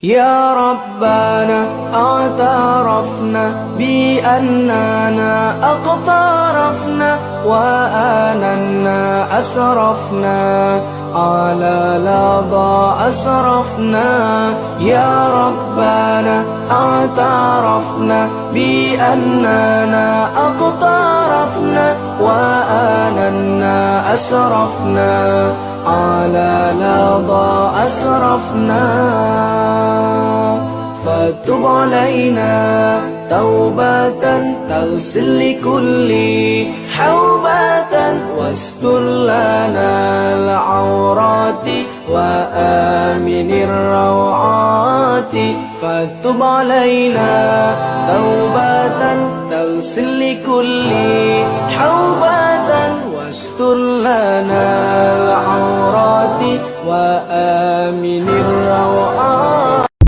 يا ربنا اعترفنا بأننا اقترفنا وآننا أسرفنا على لظى أسرفنا. يا ربنا اعترفنا بأننا اقترفنا وآننا أسرفنا على لظى أسرفنا. فتب علينا توبة تغسل لكل حوبة واستر لنا العورات وآمن الروعات. فتب علينا توبة تغسل لكل حوبة واستر لنا العورات وآمن